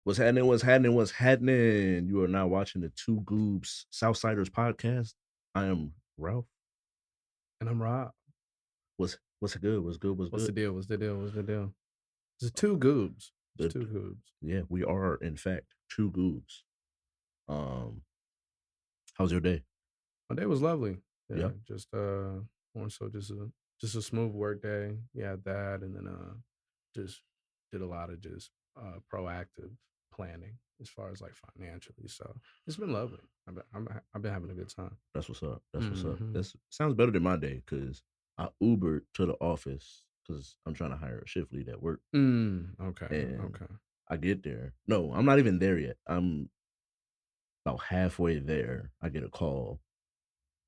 What's happening? What's happening? What's happening? You are now watching the Two Goobs Southsiders podcast. I am Ralph. And I'm Rob. What's good? What's good? What's What's the good? deal? What's the deal? What's the deal? It's two Goobs. It's The two Goobs. yeah, we are in fact Two Goobs. Um, how's your day? My day was lovely. Yeah, Yeah, just more so just a smooth work day. Yeah, that and then just did a lot of just proactive planning as far as like financially. So it's been lovely. I've been having a good time. that's what's up. That's what's up. Mm-hmm. That sounds better than my day because I Ubered to the office because I'm trying to hire a shift lead at work, Okay. and Okay. I get there. No, I'm not even there yet. I'm about halfway there. I get a call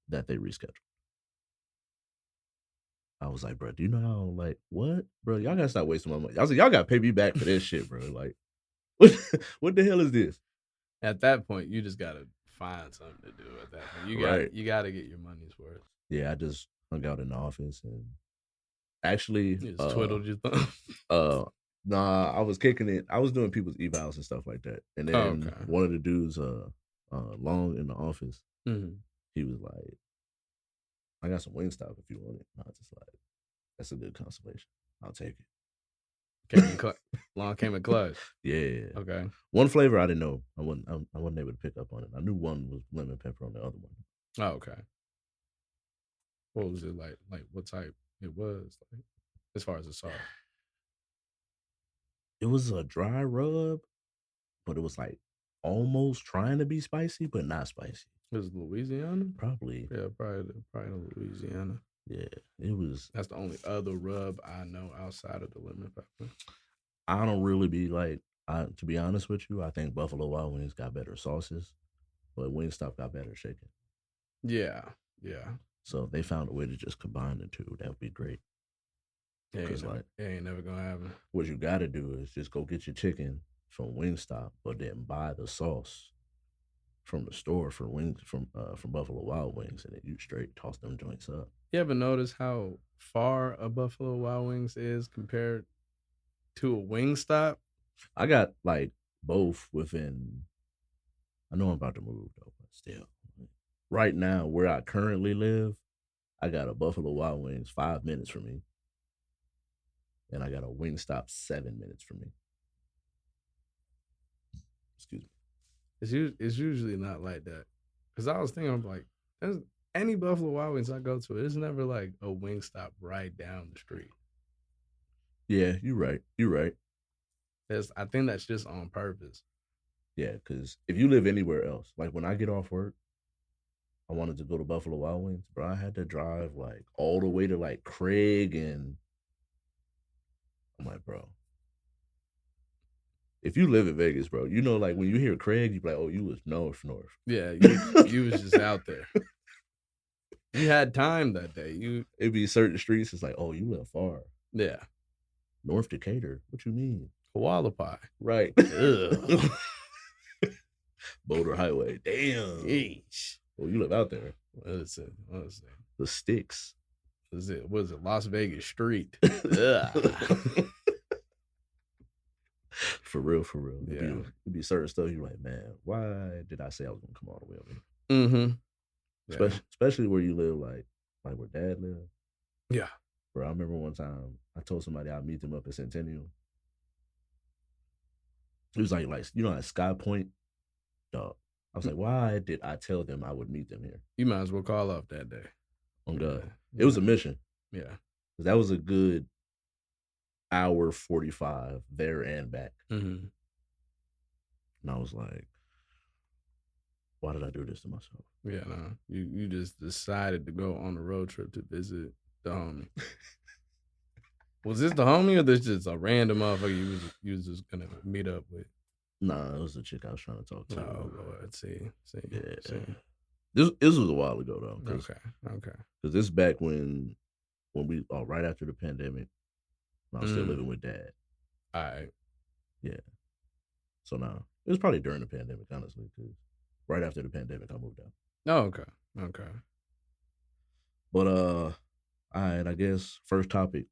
that they rescheduled. I was like, bro, do you know how, like, what? Bro, y'all gotta stop wasting my money. I was like, y'all gotta pay me back for this shit, bro. Like, what, what the hell is this? At that point, you just gotta find something to do. At that point, Right. you gotta get your money's worth. Yeah, I just hung out in the office and actually, You just twiddled your thumb. uh, nah, I was kicking it. I was doing people's evals and stuff like that. And Oh, then okay. one of the dudes, long in the office, Mm-hmm. he was like, I got some Wingstop if you want it. And I was just like, that's a good consolation. I'll take it. Long came in clutch. Yeah. Okay. One flavor I didn't know. I wasn't able to pick up on it. I knew one was lemon pepper on the other one. Oh, okay. What was it like? Like what type it was? Like as far as the sauce. It was a dry rub, but it was like almost trying to be spicy, but not spicy. It was Louisiana? Probably. Yeah, probably Louisiana. Yeah. It was. That's the only other rub I know outside of the lemon pepper. I don't really be like. To be honest with you, I think Buffalo Wild Wings got better sauces, but Wingstop got better chicken. Yeah. Yeah. So if they found a way to just combine the two, that would be great. Because like it ain't never gonna happen. What you got to do is just go get your chicken from Wingstop, but then buy the sauce from the store for wings from Buffalo Wild Wings, and then you straight toss them joints up. You ever notice how far a Buffalo Wild Wings is compared to a Wingstop? I got like both within. I know I'm about to move though, but still, right now where I currently live, I got a Buffalo Wild Wings 5 minutes from me, and I got a Wingstop 7 minutes from me. Excuse me. It's usually not like that. Because I was thinking, I'm like, there's any Buffalo Wild Wings I go to, it's never like a Wingstop right down the street. Yeah, you're right. You're right. I think that's just on purpose. Yeah, because if you live anywhere else, like when I get off work, I wanted to go to Buffalo Wild Wings, bro. I had to drive like all the way to like Craig, and I'm like, bro, if you live in Vegas, bro, you know, like when you hear Craig, you be like, oh, you was north. Yeah, you was just out there. You had time that day. It'd be certain streets. It's like, oh, you live far. Yeah. North Decatur. What you mean? Koala pie. Right. Boulder Highway. Damn. Yeesh. Well, you live out there. What is it? The sticks. What is it? Las Vegas Street. For real. Yeah. It'd be certain stuff you're like, man, why did I say I was gonna come all the way over here? Mm-hmm. Yeah. Especially where you live, like where Dad lived. Yeah. Bro, I remember one time I told somebody I'd meet them up at Centennial. It was like you know, at Sky Point, dog. I was like, why did I tell them I would meet them here? You might as well call up that day. On God. It was a mission. Yeah. That was a good hour 45 there and back. Mm-hmm. And I was like, why did I do this to myself? Yeah, no. You just decided to go on a road trip to visit the homie. Was this the homie or this just a random motherfucker you was just gonna meet up with? Nah, it was the chick I was trying to talk to. Oh Lord, see. Yeah. This was a while ago though. Okay. Because this back when we right after the pandemic, I was still living with Dad. All right. Yeah. So now it was probably during the pandemic, honestly, because right after the pandemic I moved out. Oh, okay. But all right, I guess first topic.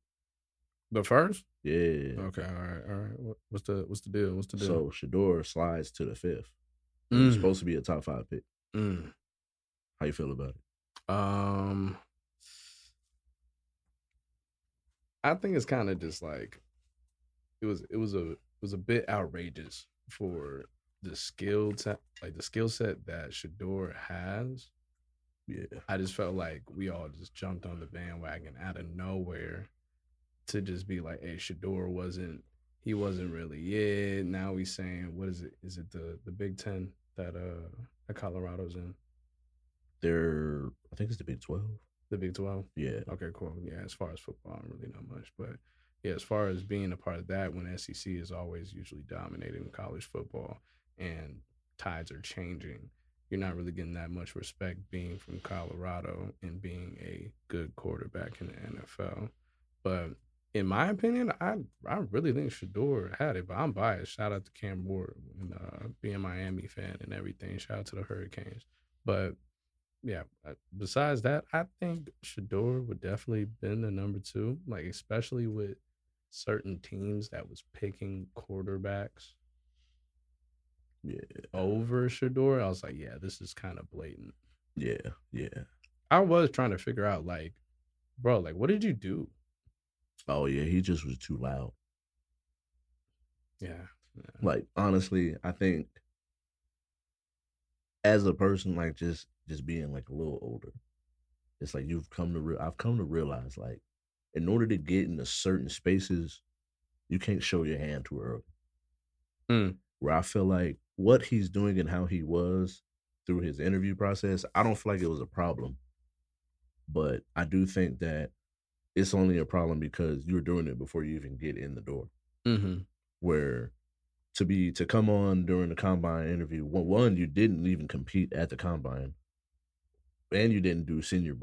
The first? Yeah. Okay, all right. What's the deal? What's the deal? So Shedeur slides to the fifth, and he's Mm, supposed to be a top 5 pick. mm. How you feel about it? Um, I think it's kind of just like it was a bit outrageous for the skill set that Shador has. Yeah. I just felt like we all just jumped on the bandwagon out of nowhere to just be like, "Hey, Shador wasn't really it." Now we saying, what is it? Is it the Big Ten that Colorado's in? I think it's the Big 12. The Big 12? Yeah. Okay, cool. Yeah, as far as football, I don't really know much. But yeah, as far as being a part of that, when SEC is always usually dominating college football and tides are changing, you're not really getting that much respect being from Colorado and being a good quarterback in the NFL. But in my opinion, I really think Shador had it, but I'm biased. Shout out to Cam Ward and being a Miami fan and everything. Shout out to the Hurricanes. But yeah. Besides that, I think Shador would definitely been the number two, like especially with certain teams that was picking quarterbacks Yeah. over Shador. I was like, yeah, this is kind of blatant. Yeah. Yeah. I was trying to figure out, like, bro, like, what did you do? Oh yeah, he just was too loud. Yeah, yeah. Like honestly, I think as a person, like just being like a little older, it's like I've come to realize like in order to get into certain spaces, you can't show your hand too early. Mm, Where I feel like what he's doing and how he was through his interview process, I don't feel like it was a problem. But I do think that it's only a problem because you're doing it before you even get in the door. mm-hmm. Where to come on during the combine interview, one you didn't even compete at the combine, and you didn't do senior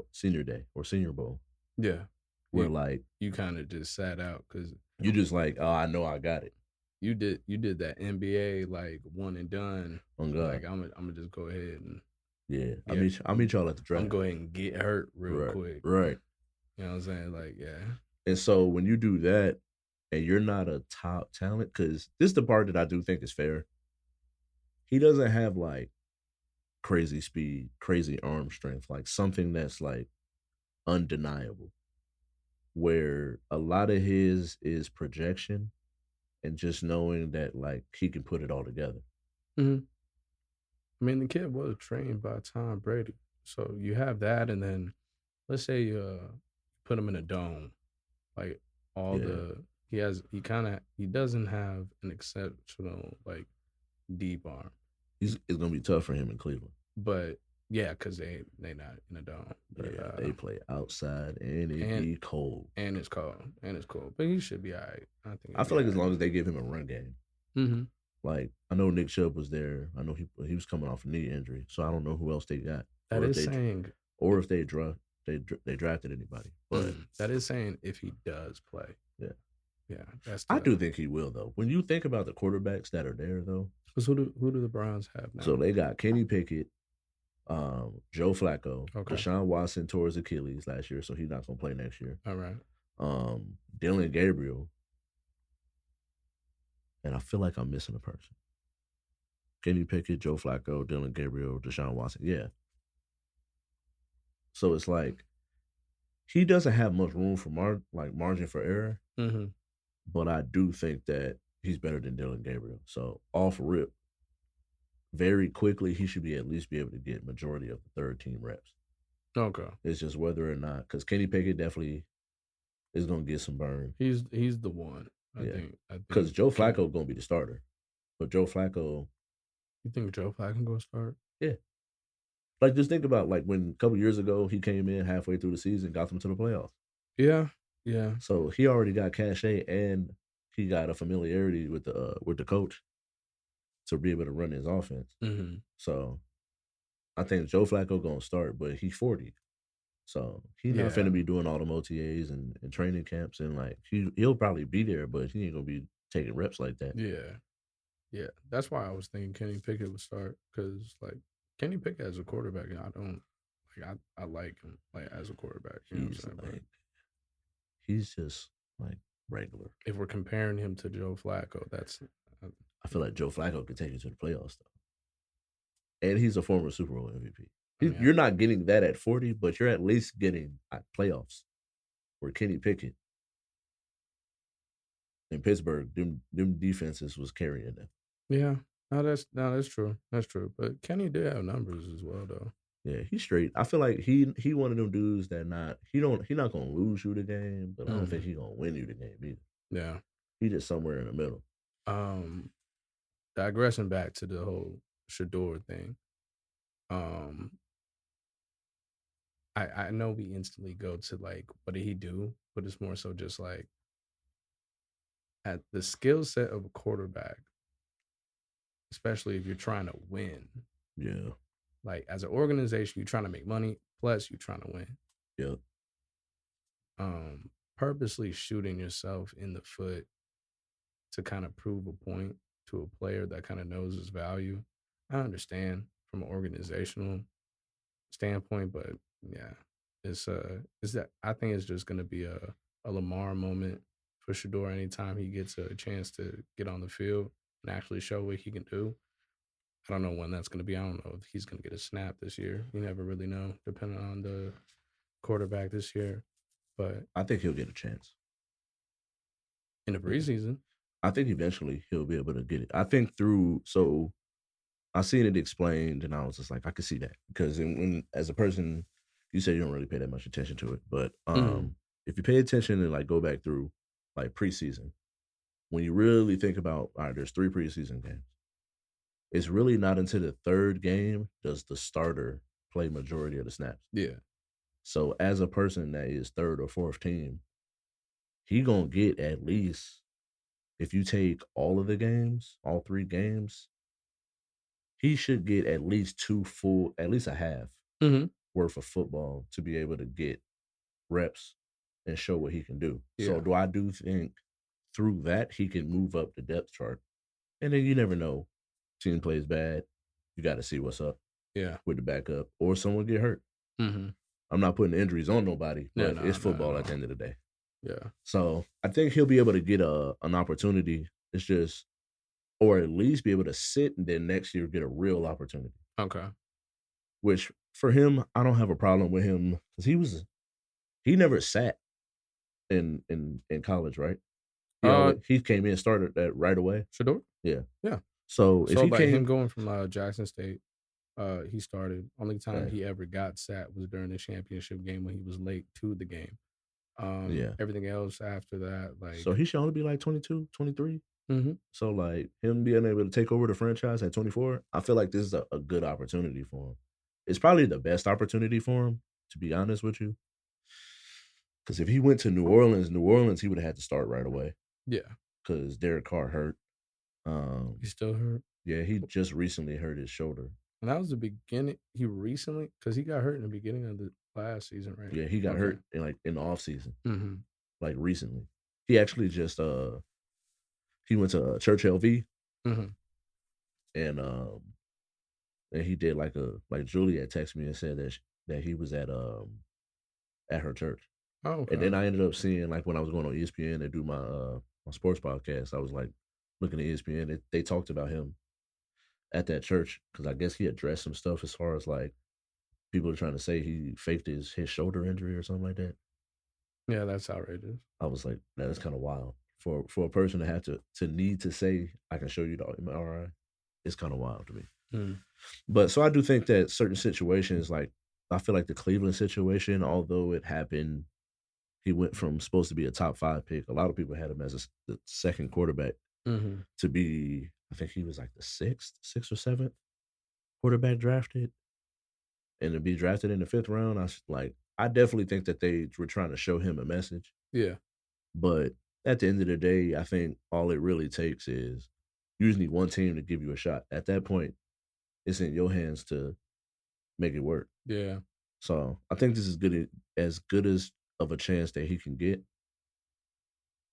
day or senior bowl. Yeah. Where You like you kind of just sat out because you just like, oh, I know I got it. you did that NBA like one and done. On God, Like I'm gonna just go ahead and yeah. get I'll meet y'all at the I'm draft. go ahead and get hurt real Right, quick. right. You know what I'm saying? Like, yeah. And so when you do that, and you're not a top talent, because this is the part that I do think is fair. He doesn't have like crazy speed, crazy arm strength, like something that's like undeniable. Where a lot of his is projection and just knowing that like he can put it all together. hmm I mean, the kid was trained by Tom Brady, so you have that, and then let's say put him in a dome, like all Yeah, the he doesn't have an exceptional like deep arm, it's gonna be tough for him in Cleveland. but yeah, because they not in a dome, but Yeah, they play outside and it and be cold. and it's cold, but he should be all right. I think I he'll be feel all like as right. long as they give him a run game, Mm-hmm. like I know Nick Chubb was there. I know he was coming off a knee injury, so I don't know who else they got That or if is saying they drafted anybody. But that is saying if he does play. yeah, Yeah, that's I the do think he will though. When you think about the quarterbacks that are there though, because who do the Browns have so now? they got Kenny Pickett, Joe Flacco, Okay, Deshaun Watson tore his Achilles last year, so he's not gonna play next year. all right. Dylan Gabriel, and I feel like I'm missing a person. Kenny Pickett, Joe Flacco, Dylan Gabriel, Deshaun Watson. Yeah. So it's like he doesn't have much room for margin for error, Mm-hmm. but I do think that he's better than Dylan Gabriel. So off rip, very quickly he should be at least be able to get majority of the third team reps. Okay, It's just whether or not because Kenny Pickett definitely is gonna get some burn. he's the one. I Yeah. think. I Because think. Joe Can Flacco gonna be the starter. But Joe Flacco, you think Joe Flacco can go start? yeah. Like just think about like when a couple years ago he came in halfway through the season, got them to the playoffs. Yeah, yeah, So he already got cachet and he got a familiarity with the coach to be able to run his offense. mm-hmm. So I think Joe Flacco gonna start, but he's 40. So he's not Yeah, finna be doing all the OTAs and training camps and like he'll probably be there, but he ain't gonna be taking reps like that. yeah, yeah. That's why I was thinking Kenny Pickett would start because like Kenny Pickett as a quarterback, I don't like. I like him like as a quarterback. You know what He's I'm saying, bro? like he's just like regular. If we're comparing him to Joe Flacco, that's I feel like Joe Flacco could take you to the playoffs though, and he's a former Super Bowl MVP. I mean, You're not getting that at 40, but you're at least getting playoffs. Where Kenny Pickett in Pittsburgh, them defenses was carrying them. yeah. No, that's true. That's true. But Kenny did have numbers as well, though. Yeah, he's straight. I feel like he one of them dudes that he not gonna lose you the game, but I don't think Mhm. he gonna win you the game either. Yeah. He just somewhere in the middle. Um, Digressing back to the whole Shedeur thing. Um, I know we instantly go to like, what did he do? But it's more so just like at the skill set of a quarterback, especially if you're trying to win. Yeah, Like as an organization, you're trying to make money, plus you're trying to win. yeah. Purposely shooting yourself in the foot to kind of prove a point to a player that kind of knows his value. I understand from an organizational standpoint, but yeah, is that I think it's just gonna be a Lamar moment for Shador anytime he gets a chance to get on the field and actually show what he can do. I don't know when that's gonna be. I don't know if he's gonna get a snap this year. You never really know, depending on the quarterback this year. But I think he'll get a chance. in the Yeah. preseason, I think eventually he'll be able to get it. I think through so I seen it explained, and I was just like, I could see that because when as a person, you say you don't really pay that much attention to it, but Mhm. if you pay attention and like go back through like preseason, when you really think about, all right, there's 3 preseason games. It's really not until the third game does the starter play majority of the snaps. Yeah, So as a person that is third or fourth team, he gonna get at least if you take all of the games, all 3 games, he should get at least 2 full, at least a half hmm worth of football to be able to get reps and show what he can do. So yeah, do I do think through that he can move up the depth chart. And then you never know. Team plays bad. You got to see what's up yeah. with the backup or someone get hurt. hmm I'm not putting injuries on nobody, Yeah, but no, it's not at football at the all. end of the day. Yeah. So I think he'll be able to get an opportunity. It's just, or at least be able to sit and then next year get a real opportunity. Okay. Which for him, I don't have a problem with him because he never sat in college, right? Uh, He came in, started that right away. Shador? Yeah. Yeah. So if So he like him came, going from Jackson State, he started. Only time right, he ever got sat was during the championship game when he was late to the game. yeah. Everything else after that, So like, he should only be like 22, 23. hmm So like him being able to take over the franchise at 24, I feel like this is a good opportunity for him. It's probably the best opportunity for him, to be honest with you. Because if he went to New Orleans, he would have had to start right away yeah, because Derek Carr hurt. he Um, still hurt. yeah, he just recently hurt his shoulder. And that was the beginning. He recently, because he got hurt in the beginning of the last season, right? Yeah, he got Okay. hurt in the off season, hmm like recently. He actually just he went to Church LV hmm and and he did like Juliet texted me and said that he was at her church. Oh, And okay. then I ended up seeing like when I was going on ESPN and do my sports podcast, I was like looking at ESPN. They talked about him at that church because I guess he addressed some stuff as far as like people are trying to say he faked his shoulder injury or something like that. Yeah, that's outrageous. I was like, that's kind of wild for a person to have to need to say I can show you the MRI. It's kind of wild to me. Mm. But so I do think that certain situations, like I feel like the Cleveland situation, although it happened, he went from supposed to be a top 5 pick. A lot of people had him as the second quarterback hmm to be. I think he was like the sixth or seventh quarterback drafted, and to be drafted in the 5th round. I definitely think that they were trying to show him a message. Yeah. But at the end of the day, I think all it really takes is you just need one team to give you a shot. At that point, it's in your hands to make it work. Yeah. So I think this is good as of a chance that he can get,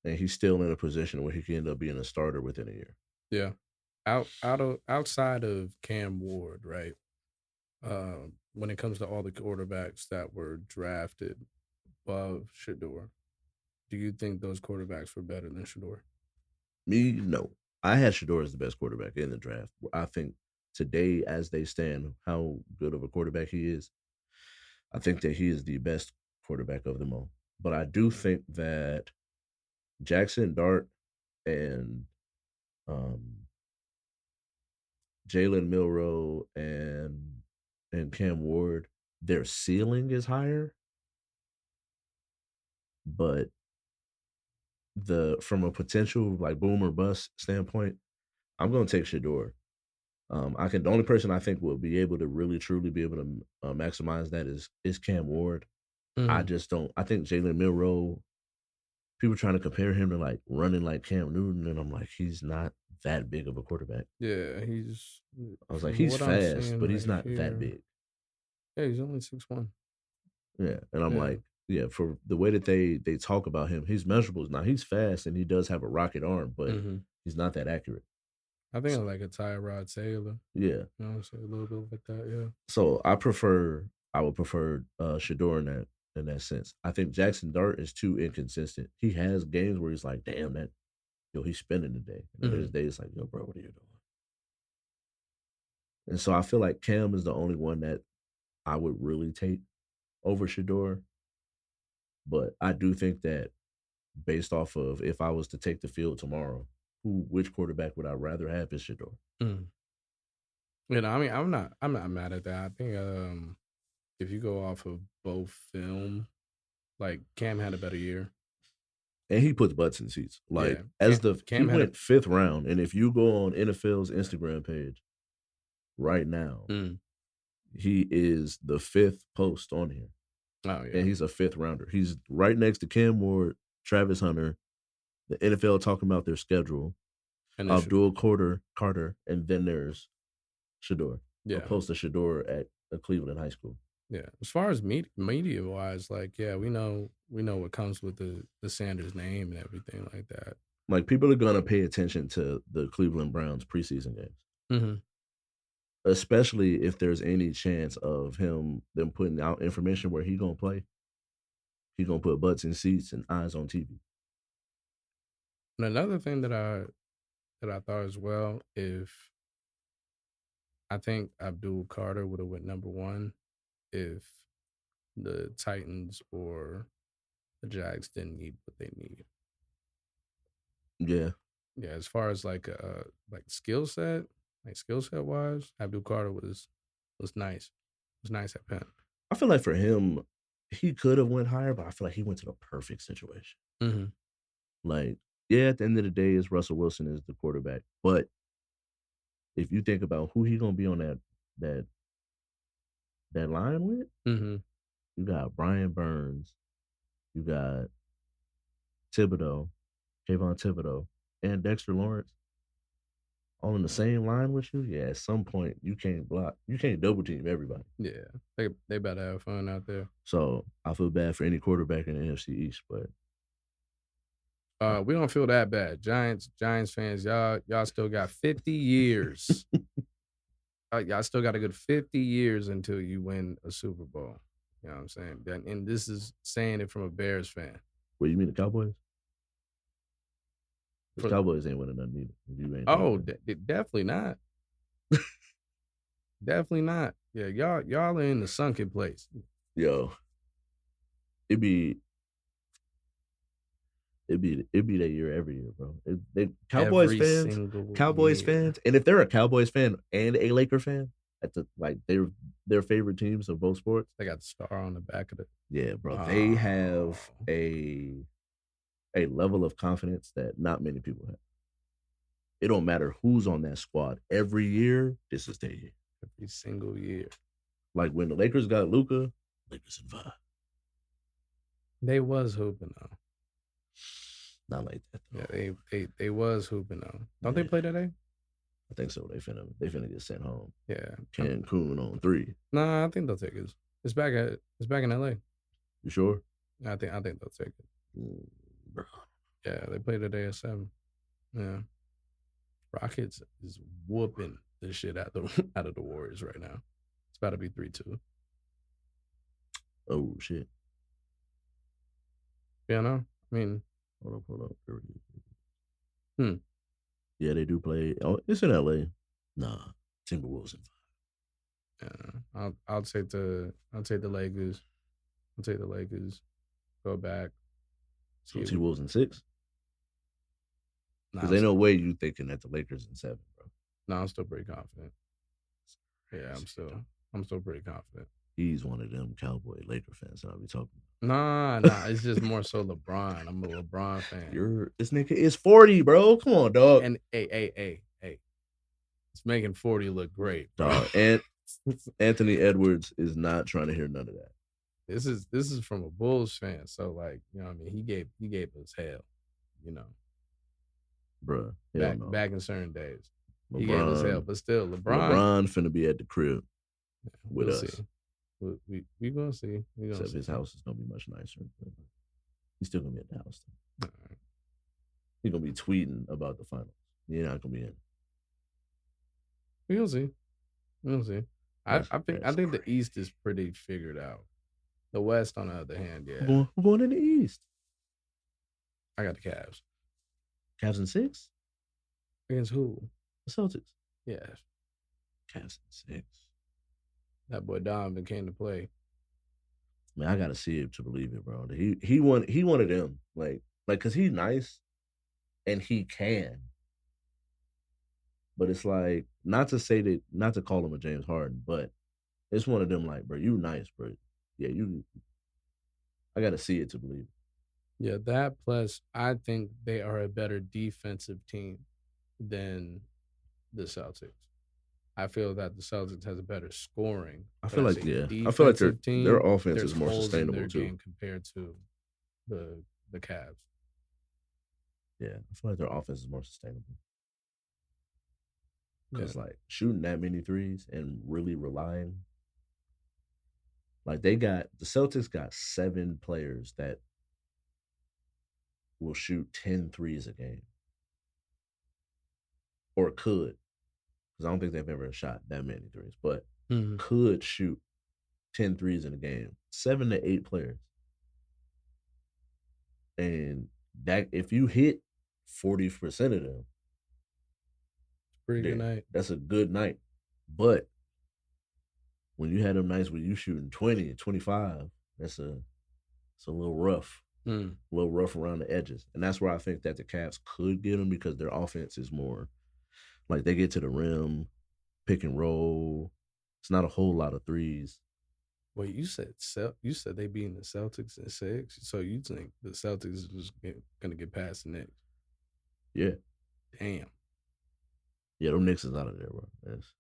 and he's still in a position where he can end up being a starter within a year. Yeah. Outside of Cam Ward, right? When it comes to all the quarterbacks that were drafted above Shador, Do you think those quarterbacks were better than Shedeur? Me, no. I had Shedeur as the best quarterback in the draft. I think today, as they stand, how good of a quarterback he is, I think that he is the best quarterback of them all. But I do think that Jackson Dart and um, Jalen Milroe and Cam Ward, their ceiling is higher, but the from a potential like boom or bust standpoint, I'm going to take Shedeur. The only person I think will be able to really truly be able to maximize that is Cam Ward. I Mhm. just don't. I think Jalen Milroe. People trying to compare him to like running like Cam Newton, and I'm like, he's not that big of a quarterback. Yeah, he's I was like, from he's what I'm fast, seeing but he's right not that here. big. Yeah, he's only 6'1". Yeah, and I'm Yeah. like, yeah, for the way that they talk about him, he's measurables. Now he's fast and he does have a rocket arm, but Hmm. he's not that accurate. I think I So, like a Tyrod Taylor. yeah, You know, so a little bit like that. Yeah. so I would prefer Shador in that sense. I think Jackson Dart is too inconsistent. He has games where he's like, damn that he's spending the day. And then there's Hmm. days like, yo, bro, what are you doing? And so I feel like Cam is the only one that I would really take over Shador. But I do think that based off of if I was to take the field tomorrow, which quarterback would I rather have is Shador? Mm. You know, I mean, I'm not mad at that. I think if you go off of both film, like Cam had a better year. And he puts butts in seats. Like Yeah, as the he Cam had a. went fifth round, and if you go on NFL's Instagram page right now, Mm. he is the fifth post on here, Oh and yeah, he's a fifth rounder. He's right next to Cam Ward, Travis Hunter, the NFL talking about their schedule, and then Abdul Carter, and then there's Shador, a yeah, post of Shador at a Cleveland high school. yeah. As far as media wise, like yeah, we know what comes with the Sanders name and everything like that. Like people are gonna pay attention to the Cleveland Browns preseason games, Hmm. especially if there's any chance of them putting out information where he gonna play. He gonna put butts in seats and eyes on TV. And another thing that I thought as well, if I think Abdul Carter would have went number one if the Titans or the Jags didn't need what they need. Yeah, Yeah, as far as like skill set wise, Abdul Carter was nice. Was nice at Penn. I feel like for him, he could have went higher, but I feel like he went to the perfect situation. Hmm. Like, yeah, at the end of the day, is Russell Wilson is the quarterback, but if you think about who he gonna be on that that line with, Hmm. you got Brian Burns, you got Thibodeau, Kayvon Thibodeau, and Dexter Lawrence all in the same line with you. Yeah, at some point you can't block, you can't double team everybody. Yeah, they about to have fun out there. So I feel bad for any quarterback in the NFC East, but We don't feel that bad. Giants fans, y'all still got 50 years. Y'all still got a good 50 years until you win a Super Bowl. You know what I'm saying? And this is saying it from a Bears fan. what you mean the Cowboys? Because For Cowboys ain't winning nothing either. If you ain't oh, thinking definitely not. Definitely not. Yeah, y'all are in the sunken place. yo, it be it be that year every year, bro. Every single Cowboys year. fans, and if they're a Cowboys fan and a Laker fan, at the like their favorite teams of both sports, They got the star on the back of it. yeah, bro, they Oh, have a level of confidence that not many people have. It don't matter who's on that squad. Every year, this is their year. every single year. Like when the Lakers got Luca, Lakers in five. They was hooping though. Not like that Yeah, though. they was hooping though. Don't they Yeah, play today? I think so. They finna get sent home. Yeah. Cancun on 3. Nah, I think they'll take it. It's back in LA. You sure? I think they'll take it. Mm, bro. Yeah, they play today at 7. Yeah. Rockets is whooping the shit out the out of the Warriors right now. It's about to be 3-2. Oh shit. You know? I I mean, Hold up. hmm. Yeah, they do play. Oh, it's in LA. Nah, Timberwolves in 5. Yeah, I'll take the Lakers. I'll take the Lakers. Go back. So See what. Timberwolves in 6. No, Because ain't no way you thinking that the Lakers in 7, bro. I'm still pretty confident. Yeah, Crazy, dog. I'm still pretty confident. He's one of them cowboy Laker fans that I'll be talking Nah. It's just more so LeBron. I'm a LeBron fan. This nigga is 40, bro. Come on, dog. And hey. It's making 40 look great, bro. Dog. And Anthony Edwards is not trying to hear none of that. This is from a Bulls fan. So like, you know what I mean? He gave us hell, you know. Bruh. Back in certain days. LeBron, He gave us hell, but still LeBron finna be at the crib with us. See. We gonna see. Except his house is gonna be much nicer. But he's still gonna be at the house. Right. He's gonna be tweeting about the finals. You're not gonna be in. We'll see. I think the East is pretty figured out. The West, on the other hand, yeah. We're going in the East. I got the Cavs. Cavs in 6? Against who? The Celtics. Yeah. Cavs in 6. That boy Donovan came to play. Man, I gotta see it to believe it, bro. He wanted them. Like, cause he's nice and he can. But it's like, not to call him a James Harden, but it's one of them like, bro, you nice, bro. Yeah, I gotta see it to believe it. Yeah, that plus I think they are a better defensive team than the Celtics. I feel that the Celtics has a better scoring. I feel like their offense is more sustainable too. Game compared to the Cavs. Yeah, I feel like their offense is more sustainable. Because like shooting that many threes and really relying, like the Celtics got 7 players that will shoot 10 threes a game. Or could. Because I don't think they've ever shot that many threes, but could shoot 10 threes in a game. 7 to 8 players. And that if you hit 40% of them, pretty good night. That's a good night. But when you had them nights where you shooting 20, 25, it's a little rough. A little rough around the edges. And that's where I think that the Cavs could get them because their offense is more like they get to the rim, pick and roll. It's not a whole lot of threes. Wait, you said they beating the Celtics in 6, so you think the Celtics is just gonna get past the Knicks? Yeah. Damn. Yeah, them Knicks is out of there, bro. Yes.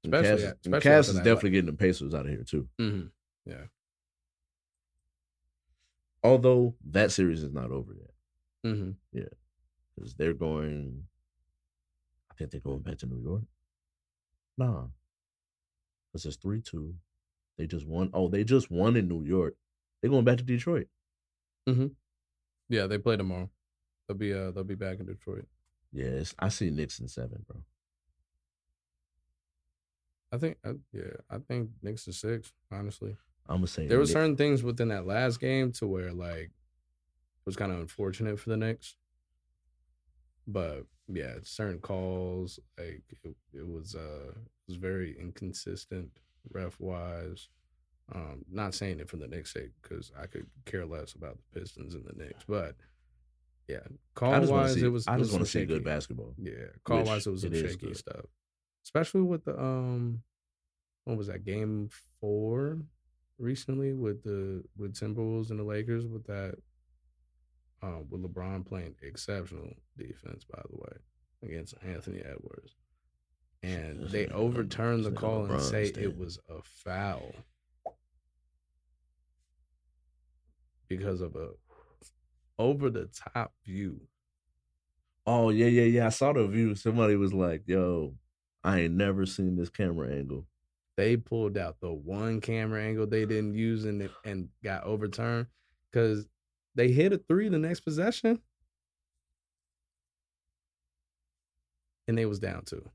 Especially Cavs is definitely getting the Pacers out of here too. Mm-hmm. Yeah. Although that series is not over yet. Mm-hmm. Yeah. Because they're going, I think they're going back to New York. Nah. Because it's 3-2. They just won. Oh, they just won in New York. They're going back to Detroit. Mm-hmm. Yeah, they play tomorrow. They'll be back in Detroit. Yes, I see Knicks in 7, bro. I think Knicks in 6. Honestly, I'm gonna say there were certain things within that last game to where like it was kind of unfortunate for the Knicks, but yeah, certain calls like it was very inconsistent ref wise. Not saying it for the Knicks' sake because I could care less about the Pistons and the Knicks, but yeah, call wise it was. I just want to see good basketball. Yeah, call wise it was some shaky stuff, especially with the what was that game 4 recently with Timberwolves and the Lakers with that with LeBron playing exceptional defense, by the way, against Anthony Edwards. And they overturned the call and say it was a foul because of a over the top view. Oh, yeah. I saw the view. Somebody was like, yo, I ain't never seen this camera angle. They pulled out the one camera angle they didn't use and got overturned because they hit a 3 the next possession and they was down 2.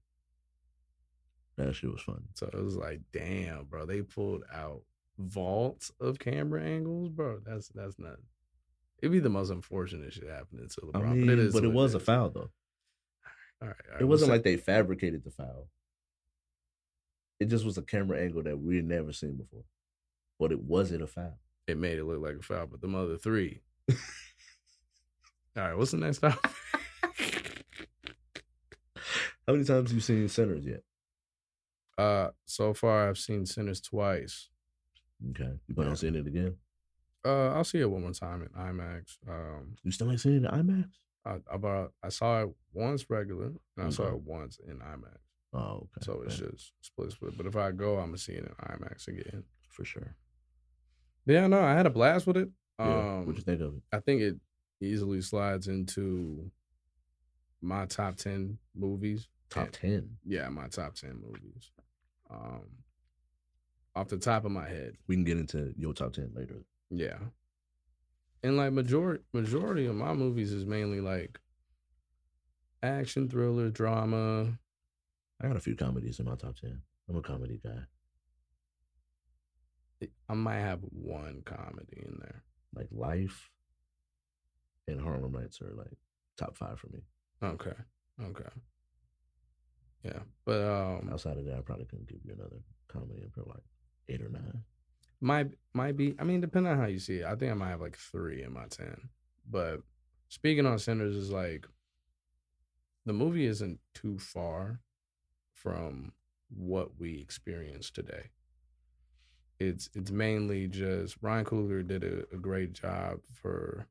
That shit was funny. So it was like, damn, bro, they pulled out vaults of camera angles, bro. That's nuts. It'd be the most unfortunate shit happening to I LeBron, but it mean, is but it what it was a is. foul though. All It right. What's wasn't that? like they fabricated the foul. It just was a camera angle that we had never seen before. But it wasn't a foul. It made it look like a foul, but the other three. All right, what's the next topic? How many times have you seen Sinners yet? So far I've seen Sinners twice. Okay. You plan on seeing it again? I'll see it one more time in IMAX. You still ain't seen it in IMAX? I saw it once regular, and I saw Okay. it once in IMAX. Oh, okay. So it's just split. But if I go, I'm gonna see it in IMAX again. For sure. But yeah, no, I had a blast with it. Yeah. What'd you think of it? I think it easily slides into my top 10 movies. Top 10. Yeah, my top 10 movies. Off the top of my head. We can get into your top 10 later. Yeah. And like majority of my movies is mainly like action, thriller, drama. I got a few comedies in my top 10. I'm a comedy guy. I might have one comedy in there. Like Life and Harlem Nights are like top 5 for me. Okay. Yeah. But outside of that, I probably couldn't give you another comedy until like 8 or 9. Might be. I mean, depending on how you see it. I think I might have like 3 in my 10. But speaking on Sinners is like the movie isn't too far from what we experience today. It's mainly just Ryan Coogler did a great job for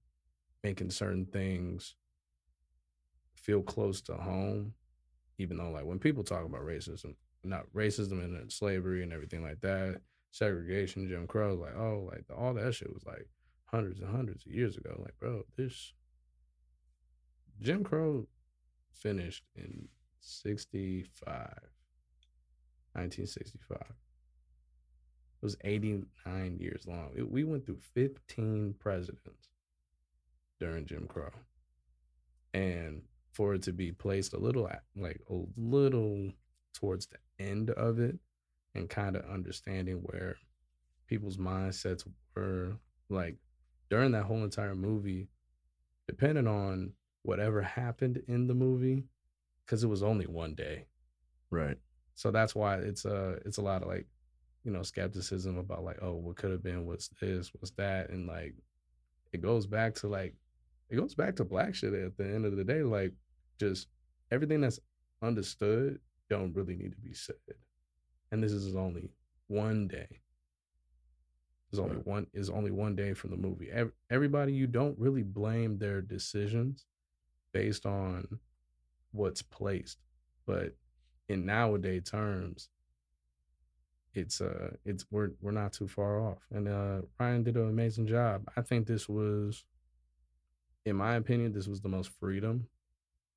making certain things feel close to home, even though like when people talk about racism, not racism and slavery and everything like that, segregation, Jim Crow, like like all that shit was like hundreds and hundreds of years ago. Like, bro, this Jim Crow finished in 1965. It was 89 years long. We went through 15 presidents during Jim Crow. And for it to be placed a little towards the end of it and kind of understanding where people's mindsets were like during that whole entire movie, depending on whatever happened in the movie, because it was only one day. Right. So that's why it's a lot of like, skepticism about like, oh, what could have been, what's this, what's that, and like it goes back to black shit at the end of the day, like just everything that's understood don't really need to be said. And this is only one day. Is only one day from the movie. Everybody, you don't really blame their decisions based on what's placed, but in nowadays terms, it's we're not too far off. And Ryan did an amazing job. I think this was, in my opinion, this was the most freedom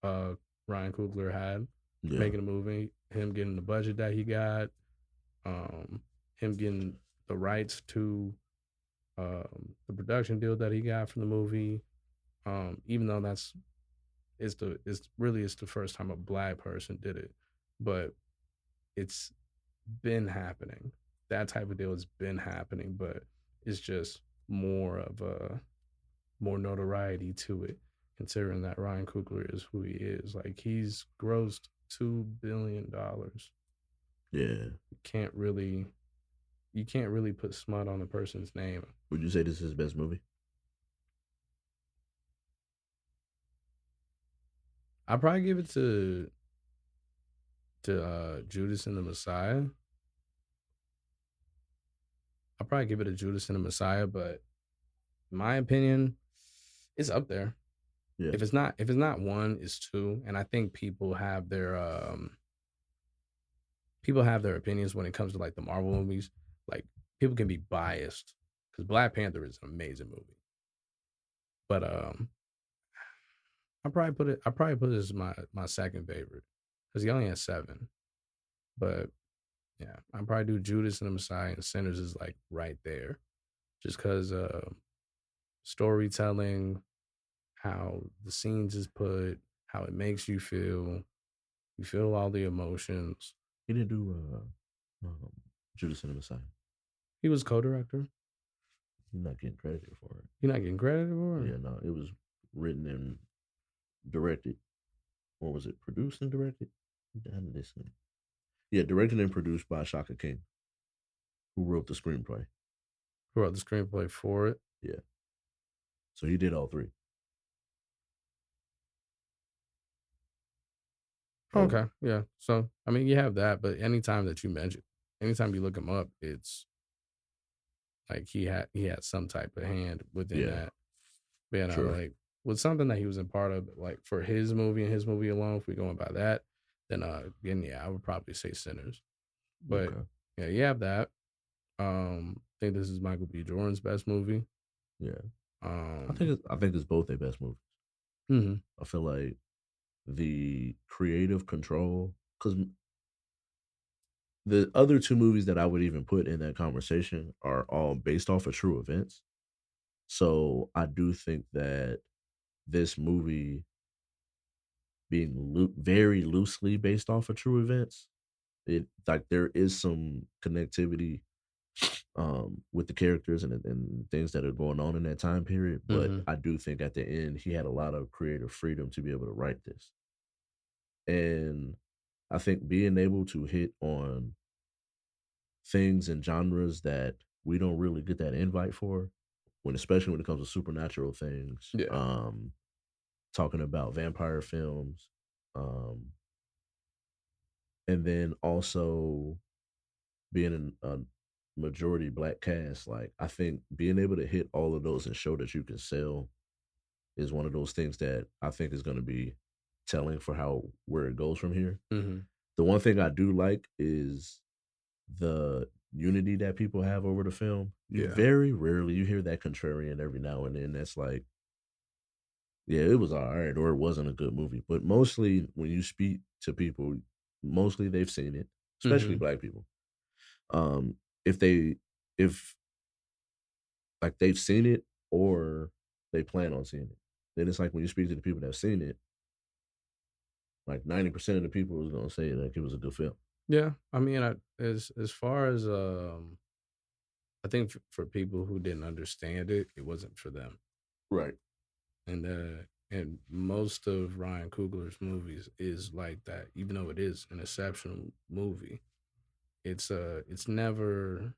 Ryan Coogler had making a movie. Him getting the budget that he got, him getting the rights to the production deal that he got from the movie. Even though it's the first time a black person did it, but it's been happening. That type of deal has been happening, but it's just more of a more notoriety to it, considering that Ryan Coogler is who he is. Like he's grossed $2 billion. Yeah. You can't really put smut on a person's name. Would you say this is his best movie? I'd probably give it to Judas and the Messiah. I'll probably give it to Judas and the Messiah, but in my opinion, it's up there. Yeah. If it's not one, it's two. And I think people have their opinions when it comes to like the Marvel movies. Like people can be biased because Black Panther is an amazing movie. But I probably put it as my second favorite because he only has 7. But yeah, I probably do Judas and the Messiah, and Sinners is like right there, just because storytelling, how the scenes is put, how it makes you feel. You feel all the emotions. He didn't do Judas and the Messiah. He was co-director. You're not getting credited for it. You're not getting credit for it? Yeah, no, it was written and directed, or was it produced and directed? How did this thing? Yeah, directed and produced by Shaka King, who wrote the screenplay. Who wrote the screenplay for it? Yeah, so he did all three. Oh, Okay, yeah. So I mean, you have that, but anytime that you mention, anytime you look him up, it's like he had some type of hand within yeah, that. But, sure. like with something that he was in part of, like for his movie and his movie alone, if we're going by that, then yeah, I would probably say Sinners. But Okay, yeah, you have that. I think this is Michael B. Jordan's best movie. yeah. Um, I think it's both their best movies. mhm, I feel like the creative control, because the other two movies that I would even put in that conversation are all based off of true events. So I do think that this movie being very loosely based off of true events, it like there is some connectivity with the characters and things that are going on in that time period. But mhm, I do think at the end he had a lot of creative freedom to be able to write this. And I think being able to hit on things and genres that we don't really get that invite for, when especially when it comes to supernatural things, yeah, talking about vampire films, um, and then also being a majority black cast, like I think being able to hit all of those and show that you can sell is one of those things that I think is going to be telling for how where it goes from here. mhm, The one thing I do like is the unity that people have over the film. You yeah, very rarely you hear that contrarian every now and then that's like, yeah, it was all right or it wasn't a good movie. But mostly when you speak to people, mostly they've seen it, especially mhm, black people. Um, if they if like they've seen it or they plan on seeing it, then it's like when you speak to the people that have seen it, like 90% of the people is gonna say like it was a good film. yeah. I mean, as far as I think for people who didn't understand it, it wasn't for them. Right. And most of Ryan Coogler's movies is like that. Even though it is an exceptional movie, it's never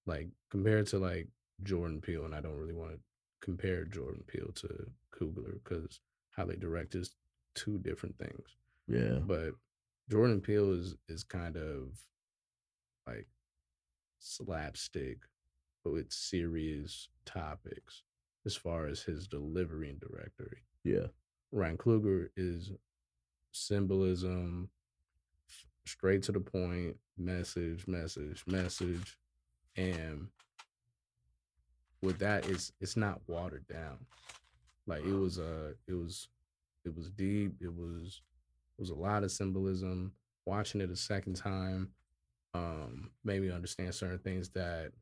like compared to like Jordan Peele, and I don't really want to compare Jordan Peele to Coogler because how they direct is two different things. Yeah. But Jordan Peele is kind of like slapstick, but with serious topics as far as his delivery and directory. Yeah. Ryan Kluger is symbolism, straight to the point, message, message, message, and with that, it's not watered down. Like it was deep. It was a lot of symbolism. Watching it a second time, made me understand certain things that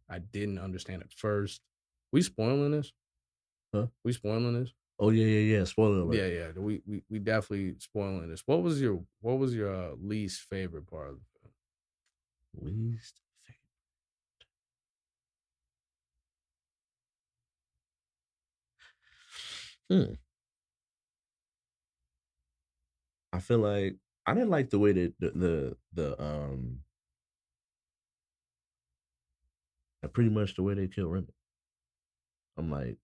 I didn't understand at first. We spoiling this? Huh? We spoiling this? Oh yeah, yeah, yeah. Spoiler alert. Yeah, yeah. We definitely spoiling this. What was your least favorite part of the film? Least favorite. I feel like I didn't like the way that pretty much the way they killed Remy. I'm like,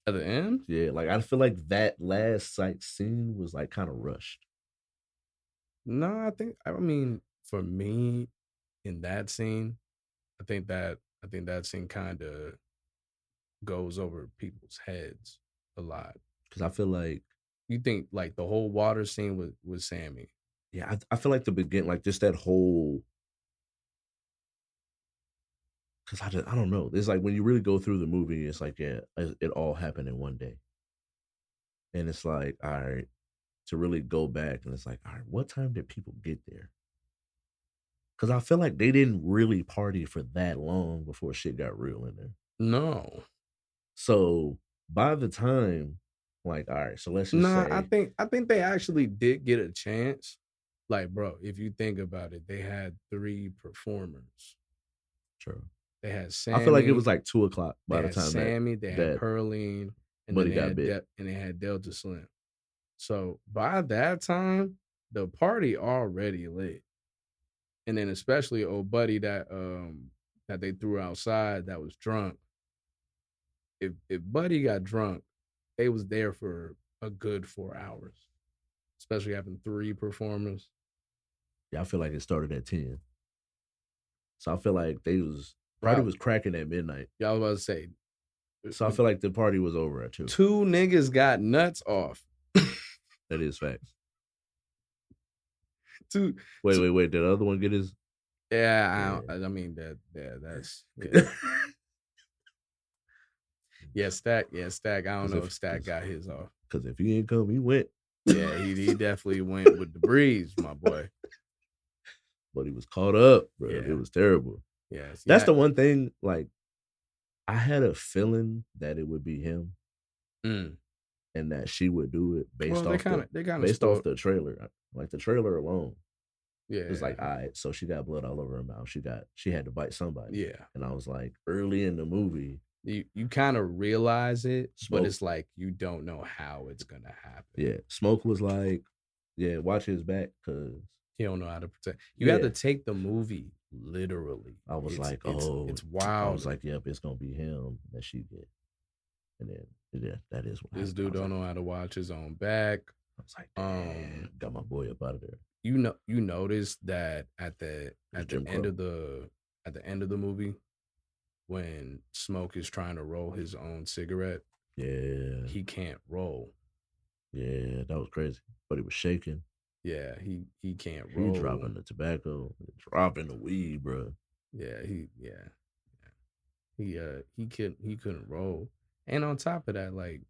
At the end? yeah, like I feel like that last sight scene was like kind of rushed. No, I mean for me in that scene, I think that scene kind of goes over people's heads a lot. Because I feel like, You think like the whole water scene with Sammy. yeah, I feel like the begin like just that whole because I don't know. It's like when you really go through the movie, it's like yeah, it all happened in one day, and it's like all right to really go back and it's like all right, what time did people get there? Because I feel like they didn't really party for that long before shit got real in there. No. So by the time, like, all right, so let's just Nah, I say, think I think they actually did get a chance. Like, bro, if you think about it, they had three performers. true. They had I feel like it Sammy, was like 2 o'clock they by the had time that Sammy, they had that Pearline, and then Buddy got bit. They had Delta Slim. So by that time, the party already lit. And then especially old buddy that they threw outside that was drunk. If Buddy got drunk, they was there for a good 4 hours, especially having three performers. Yeah, I feel like it started at 10. So I feel like they was party Rob, was cracking at midnight. y'all about to say So I feel like the party was over at 2. two niggas got nuts off. That is facts. two, Wait, two wait, wait. Did the other one get his? yeah, Yeah. I mean that's yeah. Stack. I don't know if Stack got his off. Because if he ain't come, he went. Yeah, he definitely went with the breeze, my boy. But he was caught up, bro. Yeah. It was terrible. Yes. That's the one thing, like, I had a feeling that it would be him Mm. and that she would do it based Well, off they kind of based off spoiled. the trailer. Like the trailer alone. Yeah. It's like, all right, so she got blood all over her mouth. She had to bite somebody. Yeah. And I was like, early in the movie, You kind of realize it, but Smoke. it's like you don't know how it's gonna happen. Yeah, Smoke was like, yeah, watch his back because You don't know how to protect. You have to take the movie literally. I was it's wild. I was like, yep, it's gonna be him that she get. And then yeah, that is what This happened. dude don't know how to watch his own back. I was like, damn, got my boy up out of there. You notice that at the Jim end Crow. of the movie, when Smoke is trying to roll his own cigarette, Yeah, he can't roll. yeah, that was crazy. But he was shaking. Yeah, he can't roll. He dropping the tobacco, dropping the weed, bro. Yeah, he couldn't roll. And on top of that, like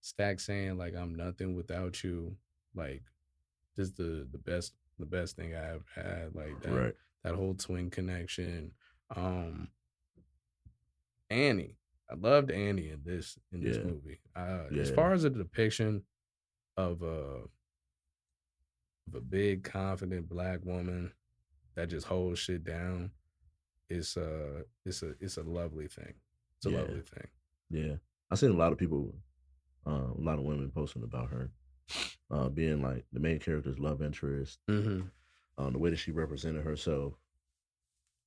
Stack saying like I'm nothing without you, like just the best thing I ever had. Like that whole twin connection. Annie. I loved Annie in this movie. As far as a depiction of a big confident black woman that just holds shit down, it's a lovely thing. It's a lovely thing. Yeah, I seen a lot of people, a lot of women posting about her being like the main character's love interest. Mm-hmm. The way that she represented herself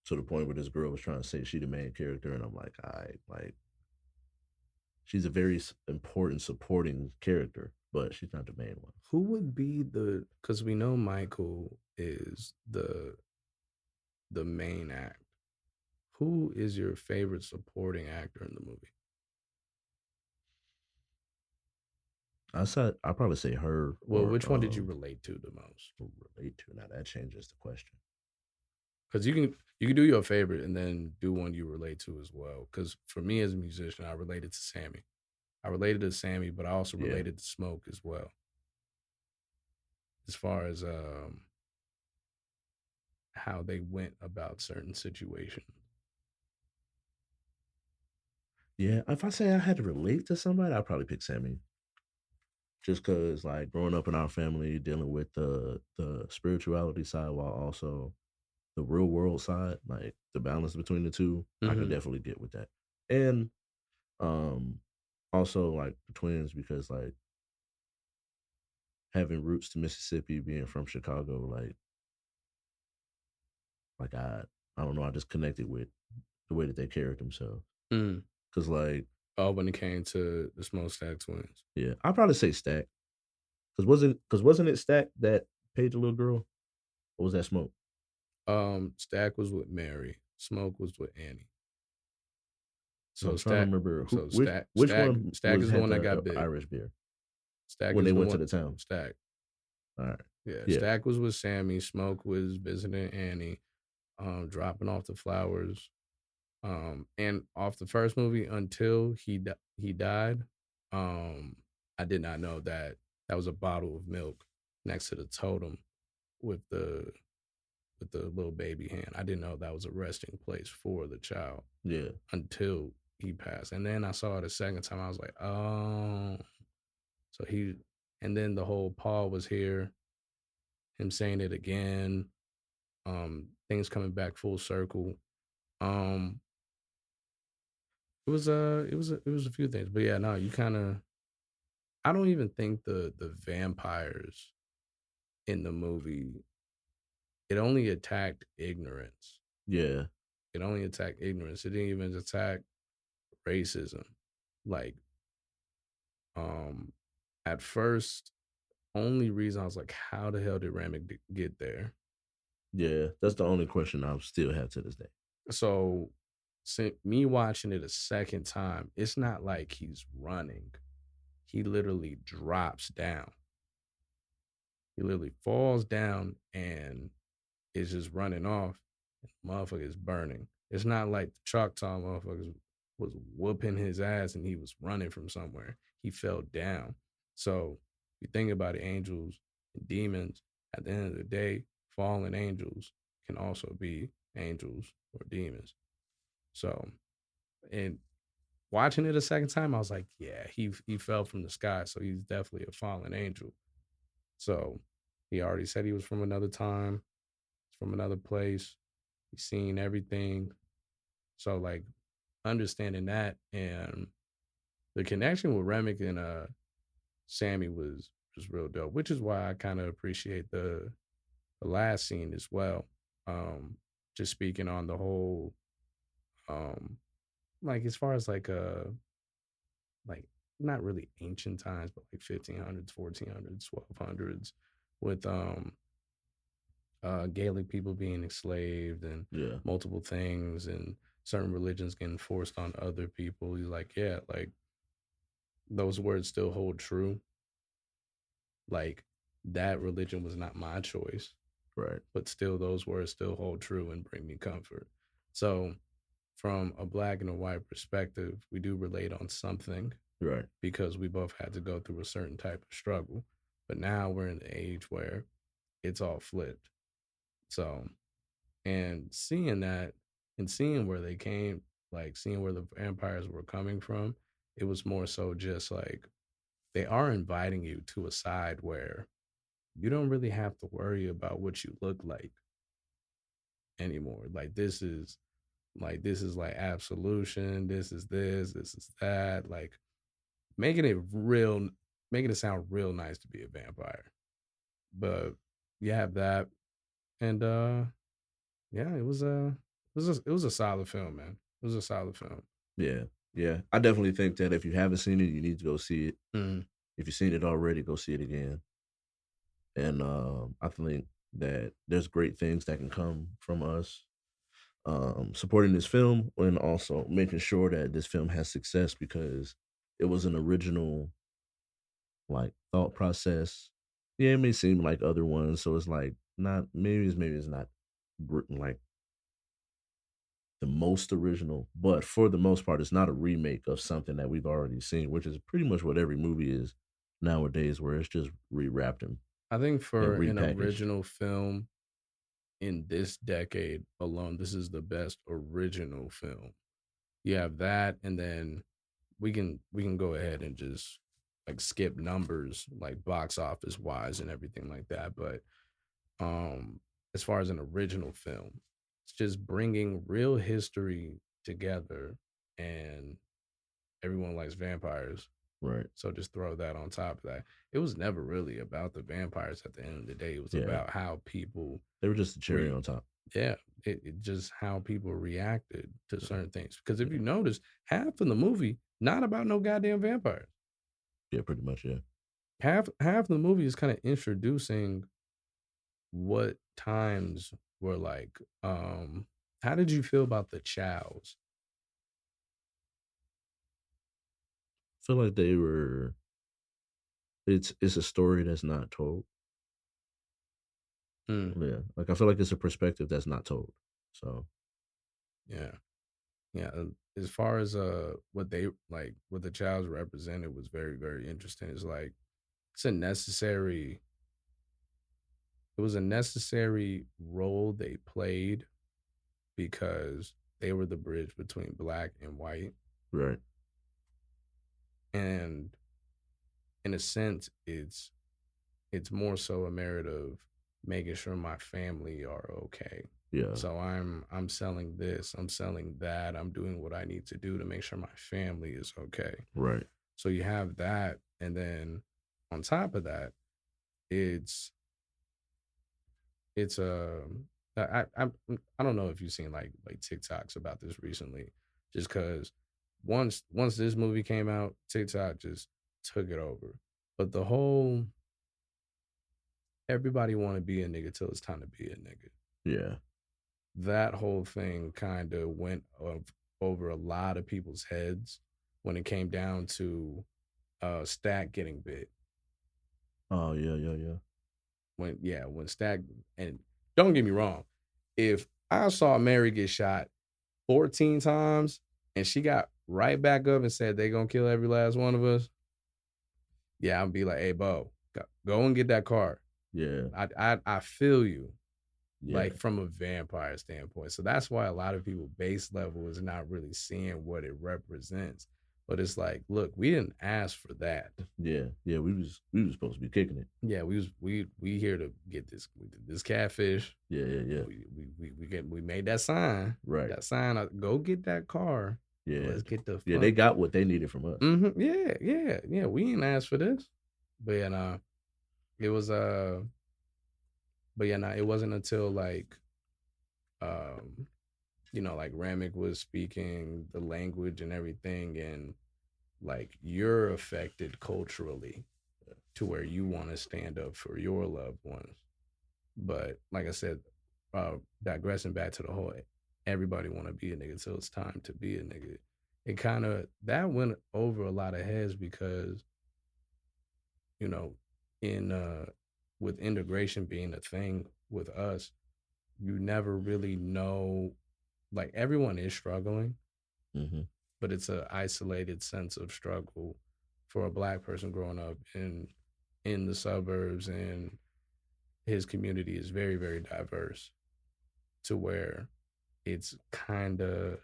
to the point where this girl was trying to say she the main character, and I'm like, like she's a very important supporting character, but she's not the main one. Who would be because we know Michael is the main act. Who is your favorite supporting actor in the movie? I'd probably say her. Well, which one did you relate to the most? Relate to? Now that changes the question. Because you can do your favorite and then do one you relate to as well. Because for me as a musician, I related to Sammy. I related to Sammy, but I also related to Smoke as well. As far as how they went about certain situations. Yeah, if I say I had to relate to somebody, I'd probably pick Sammy. Just because, like, growing up in our family, dealing with the spirituality side while also the real world side, like the balance between the two, I can definitely get with that. And also like the twins, because like having roots to Mississippi, being from Chicago, like I don't know, I just connected with the way that they carried themselves. Cause like when it came to the Smoke Stack twins. Yeah, I'd probably say Stack. Wasn't it Stack that paid the little girl? Or was that Smoke? Stack was with Mary. Smoke was with Annie. So I'm trying to remember which one. Stack is the one that got big. Irish beer. Stack when they went to the town. Stack. All right. Yeah. Stack was with Sammy. Smoke was visiting Annie, dropping off the flowers. And off the first movie until he died, I did not know that was a bottle of milk next to the totem with the little baby hand. I didn't know that was a resting place for the child. Yeah. Until he passed. And then I saw it a second time. I was like, oh. So and then the whole Paul was here, him saying it again, things coming back full circle. it was a few things, but yeah, no, you kind of. I don't even think the vampires in the movie. It only attacked ignorance. Yeah, It only attacked ignorance. It didn't even attack racism. Like, um, at first, only reason I was like, how the hell did Ramick get there? yeah. That's the only question I still have to this day. So, me watching it a second time, it's not like he's running. He literally drops down. He literally falls down and is just running off. Motherfucker is burning. It's not like the Choctaw motherfuckers was whooping his ass and he was running from somewhere. He fell down. So you think about it, angels and demons, at the end of the day, fallen angels can also be angels or demons. So, and watching it a second time, I was like, yeah, he fell from the sky, so he's definitely a fallen angel. So he already said he was from another time, from another place. He's seen everything. So like understanding that and the connection with Remick and Sammy was real dope, which is why I kind of appreciate the last scene as well. Um, just speaking on the whole um like as far as like not really ancient times, but like 1500s, 1400s, 1200s with Gaelic people being enslaved and Yeah, multiple things and certain religions getting forced on other people. He's like, yeah, like those words still hold true. Like that religion was not my choice, right, but still those words still hold true and bring me comfort. So from a black and a white perspective, we do relate on something right, because we both had to go through a certain type of struggle. But now we're in the age where it's all flipped. So and seeing that and seeing where they came, like seeing where the vampires were coming from, it was more so just like they are inviting you to a side where you don't really have to worry about what you look like anymore. This is like absolution, this is that, like making it real, making it sound real nice to be a vampire. But you have that and yeah, it was a solid film, man. It was a solid film. yeah, yeah. I definitely think that if you haven't seen it, you need to go see it. Mm. If you've seen it already, go see it again. And I think that there's great things that can come from us supporting this film and also making sure that this film has success because it was an original like thought process. Yeah, it may seem like other ones, so it's like not maybe it's not like the most original, but for the most part, it's not a remake of something that we've already seen, which is pretty much what every movie is nowadays, where it's just rewrapped I think and for an repackaged. original film in this decade alone, this is the best original film. You have that, and then we can go ahead and just like skip numbers like box office wise and everything like that. But um as far as an original film, it's just bringing real history together and everyone likes vampires. Right. So just throw that on top of that. It was never really about the vampires at the end of the day. It was Yeah. about how people They were just the cherry re on top. yeah, it just how people reacted to Yeah. certain things. Because if you Yeah. notice, half of the movie not about no goddamn vampires. Yeah, pretty much, yeah. Half the movie is kind of introducing what times were like. How did you feel about the chows? Feel like they were it's a story that's not told. Mm, Yeah. Like I feel like it's a perspective that's not told. So yeah. Yeah, as far as what they like, what the childs represented was very, very interesting. It's like it's a necessary. It was a necessary role they played because they were the bridge between black and white, right. and in a sense, it's more so a merit of making sure my family are okay. Yeah. So I'm selling this, I'm selling that, I'm doing what I need to do to make sure my family is okay. Right. So you have that, and then on top of that, it's it's I don't know if you've seen like TikToks about this recently, just because once this movie came out, TikTok just took it over. But the whole everybody want to be a nigga till it's time to be a nigga. Yeah. That whole thing kind of went over a lot of people's heads when it came down to Stack getting bit. Oh yeah, yeah, yeah. When Stack, and don't get me wrong, if I saw Mary get shot 14 times and she got right back up and said they gonna kill every last one of us, yeah, I'd be like, hey, Bo, go and get that car. Yeah. I feel you, Yeah. like from a vampire standpoint. So that's why a lot of people base level is not really seeing what it represents. But it's like, look, we didn't ask for that. Yeah. Yeah. We was supposed to be kicking it. Yeah, we here to get this catfish. Yeah, yeah, yeah. We made that sign. Right. That sign. Go get that car. Yeah. Let's get the. Yeah, they got what they needed from us. Mm-hmm. Yeah. We didn't ask for this, but yeah, it was but yeah, it wasn't until like like Ramick was speaking the language and everything, and like you're affected culturally to where you want to stand up for your loved ones. But like I said, digressing back to the whole everybody want to be a nigga till it's time to be a nigga. It kind of that went over a lot of heads because you know in with integration being a thing with us, you never really know. Like everyone is struggling, Mm-hmm. but it's an isolated sense of struggle for a black person growing up in the suburbs, and his community is very, very diverse to where it's kind of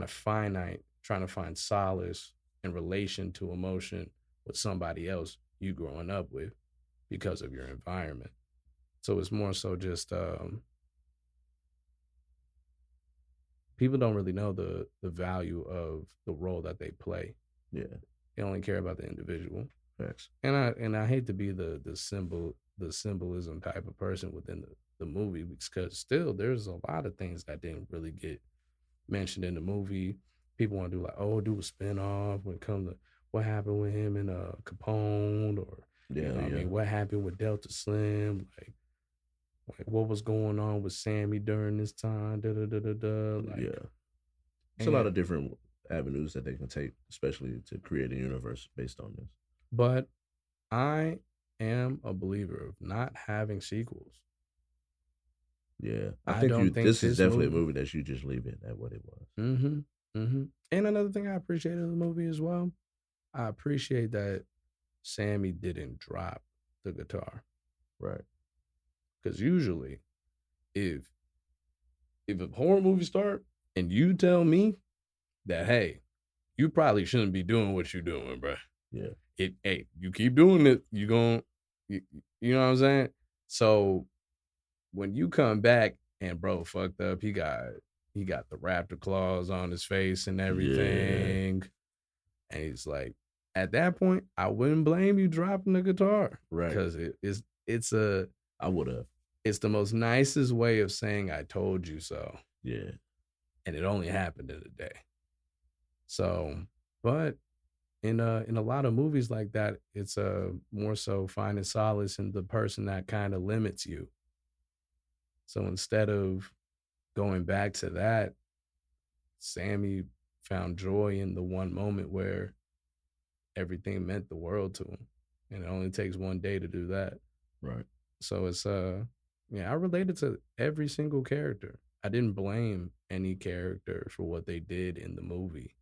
finite trying to find solace in relation to emotion with somebody else you growing up with because of your environment. So it's more so just people don't really know the value of the role that they play. Yeah. They only care about the individual. Facts. And I hate to be the symbolism type of person within the movie, because still there's a lot of things that didn't really get mentioned in the movie. People want to do like, oh, do a spinoff when it comes to what happened with him and Capone, or Yeah, I mean, what happened with Delta Slim, like what was going on with Sammy during this time, like yeah. It's a lot of different avenues that they can take, especially to create a universe based on this. But I am a believer of not having sequels. Yeah, I don't think this is this definitely a movie- movie that you just leave it at what it was. And another thing I appreciated in the movie as well, I appreciate that Sammy didn't drop the guitar. Right. Because usually, if a horror movie start and you tell me that, hey, you probably shouldn't be doing what you're doing, bro. Yeah. Hey, you keep doing it, you know what I'm saying? So when you come back and bro fucked up, he got the raptor claws on his face and everything. Yeah. And he's like, at that point, I wouldn't blame you dropping the guitar. Right. Because I would have. It's the most nicest way of saying I told you so. Yeah. And it only happened in a day. So, but in a lot of movies like that, it's more so finding solace in the person that kind of limits you. So instead of going back to that, Sammy found joy in the one moment where everything meant the world to him. And it only takes one day to do that. Right. So it's I related to every single character. I didn't blame any character for what they did in the movie.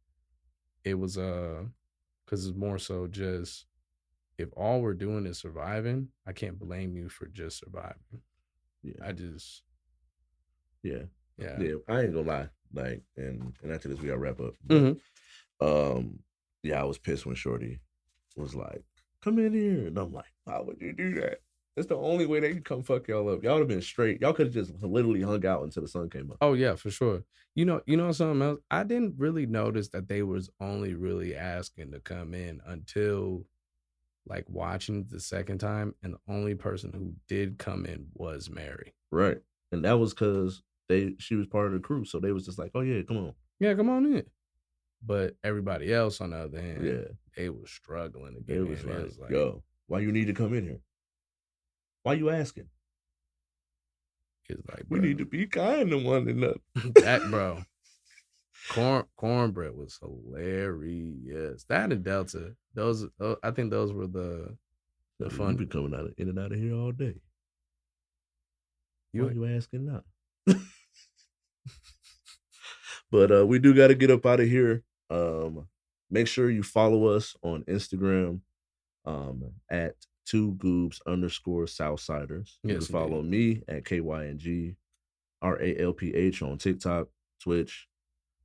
It was because it's more so just, if all we're doing is surviving, I can't blame you for just surviving. Yeah. Yeah. I ain't gonna lie. Like, and after this we gotta wrap up. Mm-hmm. Yeah, I was pissed when Shorty was like, come in here. And I'm like, why would you do that? That's the only way they can come fuck y'all up. Y'all would have been straight. Y'all could have just literally hung out until the sun came up. Oh yeah, for sure. You know something else? I didn't really notice that they was only really asking to come in until like watching the second time, and the only person who did come in was Mary. Right. And that was because she was part of the crew. So they was just like, oh yeah, come on. Yeah, come on in. But everybody else on the other hand, Yeah. they was struggling to get It in. was It was like, yo, why you need to come in here? Why you asking? it's like, We bro, need to be kind to one another. that bro. Cornbread was hilarious. That and Delta, those I think those were the Fun. You be coming in and out of here all day. Why you asking now? But we do got to get up out of here. Make sure you follow us on Instagram at 2Goobs_Southsiders. You can follow me at KYNG RALPH on TikTok, Twitch,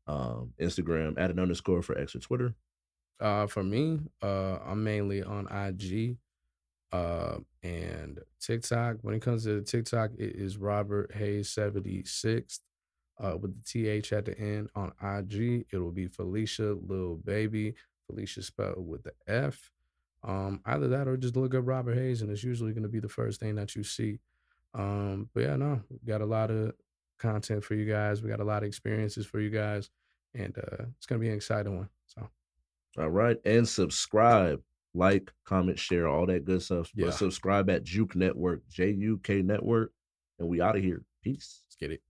Instagram, @an_ for extra Twitter. For me, I'm mainly on IG and TikTok. When it comes to TikTok, it is Robert Haze 76 with the TH at the end. On IG, it will be Felicia Lil Baby. Felicia spelled with the F. Either that or just look up Robert Haze, and it's usually going to be the first thing that you see. But yeah, no, we got a lot of content for you guys. We got a lot of experiences for you guys, and it's going to be an exciting one. So, all right, and subscribe, like, comment, share, all that good stuff. Yeah. But subscribe at Juke Network, JUK Network, and we out of here. Peace. Let's get it.